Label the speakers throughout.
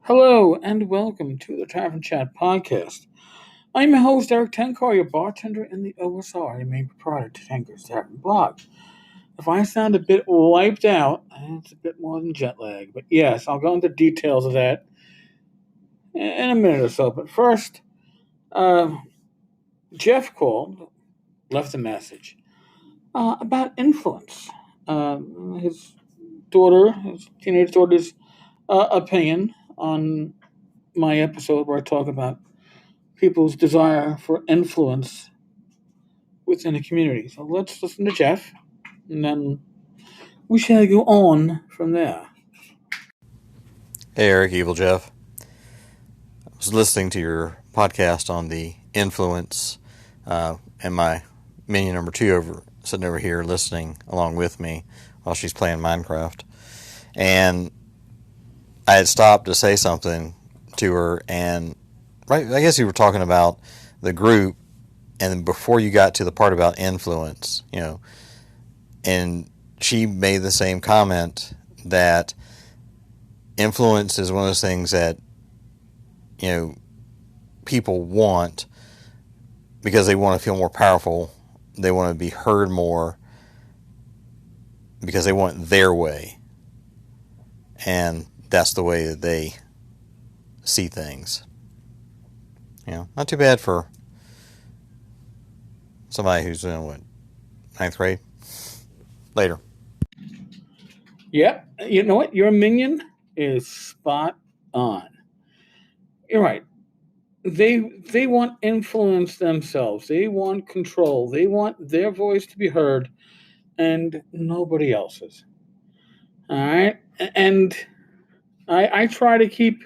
Speaker 1: Hello and welcome to the Tavern Chat podcast. I'm your host, Eric Tenkar, your bartender in the OSR, and main proprietor to Tenkar's Tavern blog. If I sound a bit wiped out, it's a bit more than jet lag, but yes, I'll go into details of that in a minute or so. But first, uh, Jeff called, left a message about influence. Uh, his his teenage daughter's opinion on my episode where I talk about people's desire for influence within a community. So let's listen to Jeff, and then we shall go on from there.
Speaker 2: Hey, Eric, Evil Jeff. I was listening to your podcast on the influence, and my minion number two sitting over here listening along with me while she's playing Minecraft. And I had stopped to say something to her, and I guess you were talking about the group, and before you got to the part about influence, and she made the same comment that influence is one of those things that people want because they want to feel more powerful. They want to be heard more because they want their way, and that's the way that they see things. Not too bad for somebody who's in ninth grade. Later.
Speaker 1: Yep, you know what? Your minion is spot on. You're right. They want influence themselves. They want control. They want their voice to be heard, and nobody else's. All right, and I try to keep,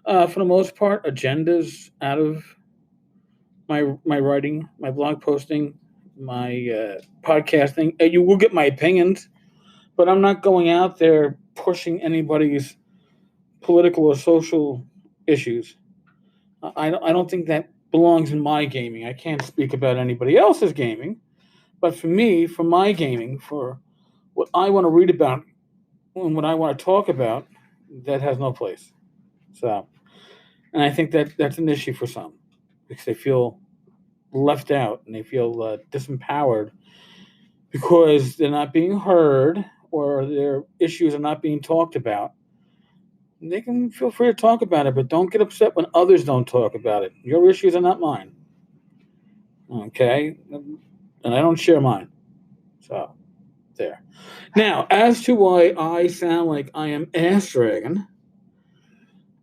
Speaker 1: for the most part, agendas out of my writing, my blog posting, my podcasting. You will get my opinions, but I'm not going out there pushing anybody's political or social issues. I don't think that belongs in my gaming. I can't speak about anybody else's gaming, but for me, for my gaming, for what I want to read about and what I want to talk about, that has no place. So, and I think that that's an issue for some because they feel left out and they feel disempowered because they're not being heard or their issues are not being talked about. They can feel free to talk about it, but don't get upset when others don't talk about it. Your issues are not mine. Okay? And I don't share mine. So, there. Now, as to why I sound like I am ass dragging,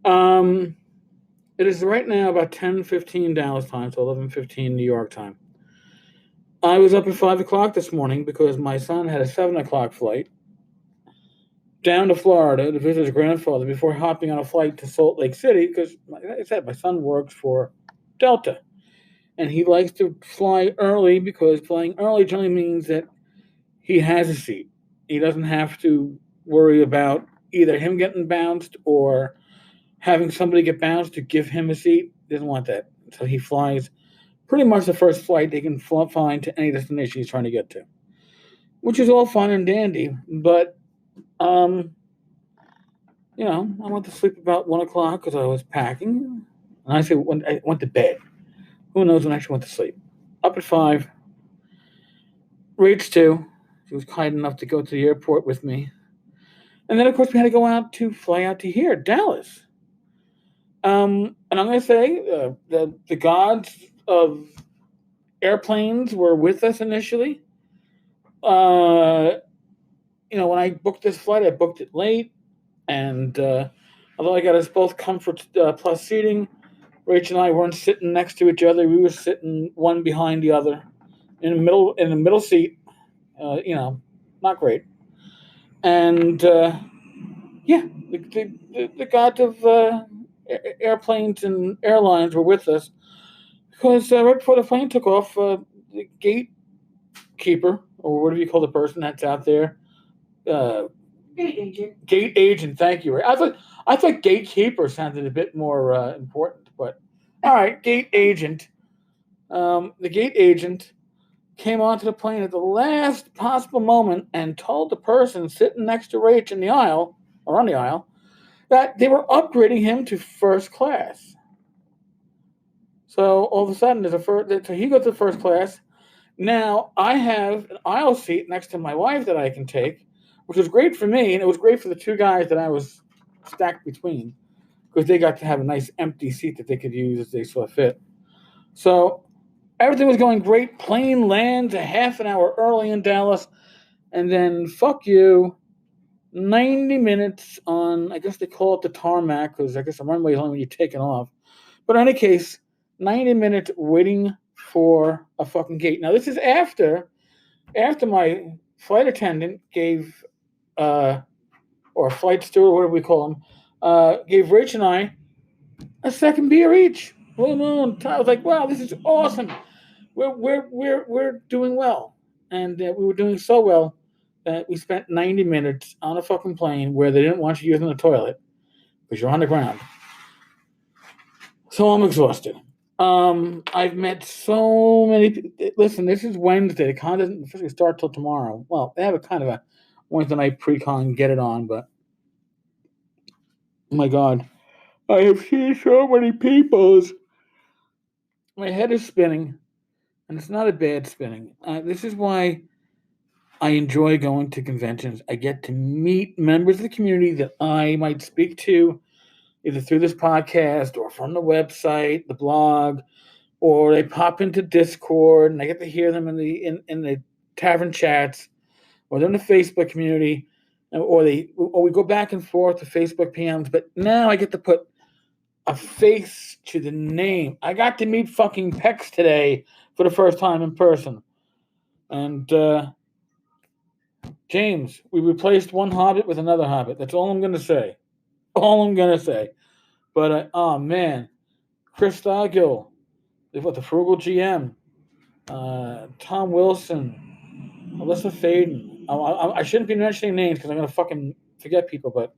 Speaker 1: it is right now about 10:15 Dallas time, so 11:15 New York time. I was up at 5 o'clock this morning because my son had a 7 o'clock flight down to Florida to visit his grandfather before hopping on a flight to Salt Lake City because, like I said, my son works for Delta. And he likes to fly early because flying early generally means that he has a seat. He doesn't have to worry about either him getting bounced or having somebody get bounced to give him a seat. He doesn't want that. So he flies pretty much the first flight they can find to any destination he's trying to get to, which is all fun and dandy. But, I went to sleep about 1 o'clock because I was packing. And I say when I went to bed. Who knows when I actually went to sleep? Up at 5. Rach, too. She was kind enough to go to the airport with me. And then, of course, we had to go out to fly out to here, Dallas. And I'm going to say the gods of airplanes were with us initially. When I booked this flight, I booked it late. And although I got us both comfort plus seating, Rach and I weren't sitting next to each other. We were sitting one behind the other in the middle seat. Not great. And the gods of airplanes and airlines were with us because right before the plane took off, the gatekeeper, or whatever you call the person that's out there,
Speaker 3: Gate agent.
Speaker 1: Gate agent. Thank you. I thought gatekeeper sounded a bit more important, but all right, gate agent. The gate agent came onto the plane at the last possible moment and told the person sitting next to Rach in the aisle, or on the aisle, that they were upgrading him to first class. So all of a sudden, so he goes to first class. Now I have an aisle seat next to my wife that I can take, which was great for me, and it was great for the two guys that I was stacked between, because they got to have a nice empty seat that they could use as they saw fit. So everything was going great. Plane lands a half an hour early in Dallas, and then fuck you, 90 minutes on, I guess they call it the tarmac, because I guess the runway is only when you're taking off. But in any case, 90 minutes waiting for a fucking gate. Now, this is after my flight attendant gave, or flight steward, whatever we call him, gave Rach and I a second beer each. Blue Moon. I was like, wow, this is awesome. We're doing well. And we were doing so well that we spent 90 minutes on a fucking plane where they didn't want you using the toilet because you're on the ground. So I'm exhausted. I've met so many people. Listen, this is Wednesday. The con doesn't officially start till tomorrow. Well, they have a kind of a Wednesday night pre-con, get it on, but oh my God, I have seen so many people. My head is spinning, and it's not a bad spinning. This is why I enjoy going to conventions. I get to meet members of the community that I might speak to either through this podcast or from the website, the blog, or they pop into Discord and I get to hear them in the tavern chats, or they're in the Facebook community, or we go back and forth to Facebook PMs. But now I get to put a face to the name. I got to meet fucking Pex today for the first time in person, and James, we replaced one Hobbit with another Hobbit. That's all I'm gonna say. But oh man, Chris Stargill, the Frugal GM, Tom Wilson, Alyssa Faden. I shouldn't be mentioning names because I'm gonna fucking forget people. But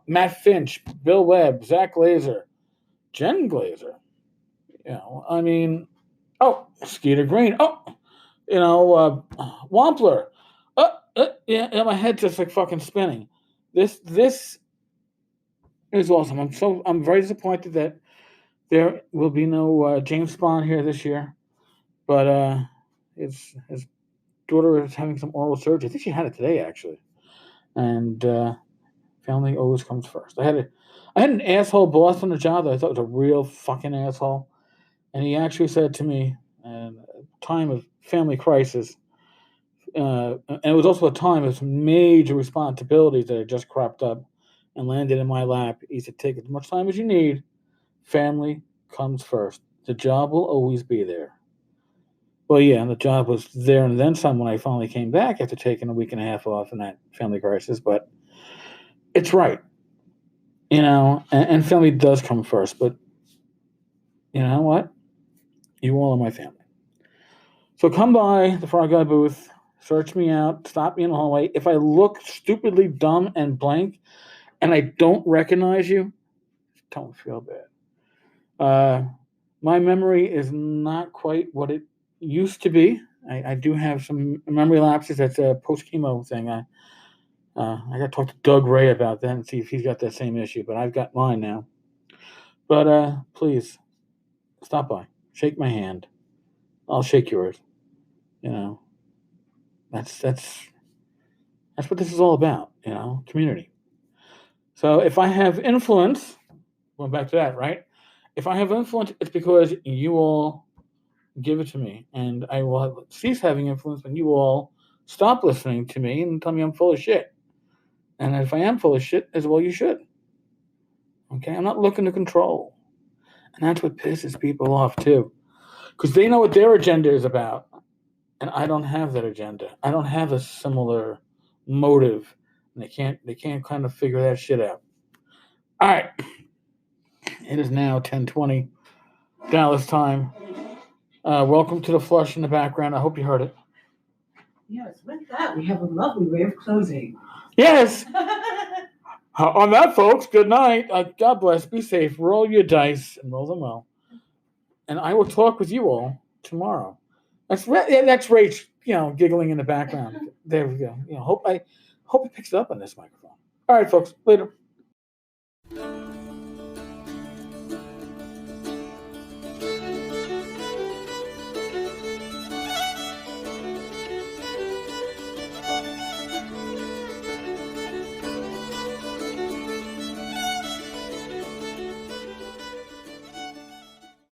Speaker 1: Matt Finch, Bill Webb, Zach Glazer, Jen Glazer. I mean, Skeeter Green. Wampler. Yeah, my head's just like fucking spinning. This is awesome. I'm very disappointed that there will be no James Bond here this year, but his daughter is having some oral surgery. I think she had it today actually, and family always comes first. I had an asshole boss on the job that I thought was a real fucking asshole, and he actually said to me, at a time of family crisis, and it was also a time of some major responsibilities that had just cropped up and landed in my lap. He said, "Take as much time as you need. Family comes first. The job will always be there." Well, yeah, and the job was there and then some when I finally came back after taking a week and a half off in that family crisis. But it's right, and family does come first. But you know what? You all are my family. So come by the Frog Guy booth, search me out, stop me in the hallway. If I look stupidly dumb and blank and I don't recognize you, don't feel bad. My memory is not quite what it used to be. I do have some memory lapses. That's a post-chemo thing. I got to talk to Doug Ray about that and see if he's got that same issue, but I've got mine now. But please, stop by. Shake my hand. I'll shake yours. That's what this is all about, community. So if I have influence, going back to that, right? If I have influence, it's because you all give it to me, and I will cease having influence when you all stop listening to me and tell me I'm full of shit. And if I am full of shit, as well you should. Okay, I'm not looking to control, and that's what pisses people off too, because they know what their agenda is about, and I don't have that agenda. I don't have a similar motive, and they can't kind of figure that shit out. All right, it is now 10:20 Dallas time. Welcome to the flush in the background. I hope you heard it.
Speaker 3: Yes, with that, we have a lovely way of closing.
Speaker 1: Yes. On that, folks, good night. God bless. Be safe. Roll your dice and roll them well. And I will talk with you all tomorrow. That's Rach, giggling in the background. There we go. Hope it picks it up on this microphone. All right, folks. Later.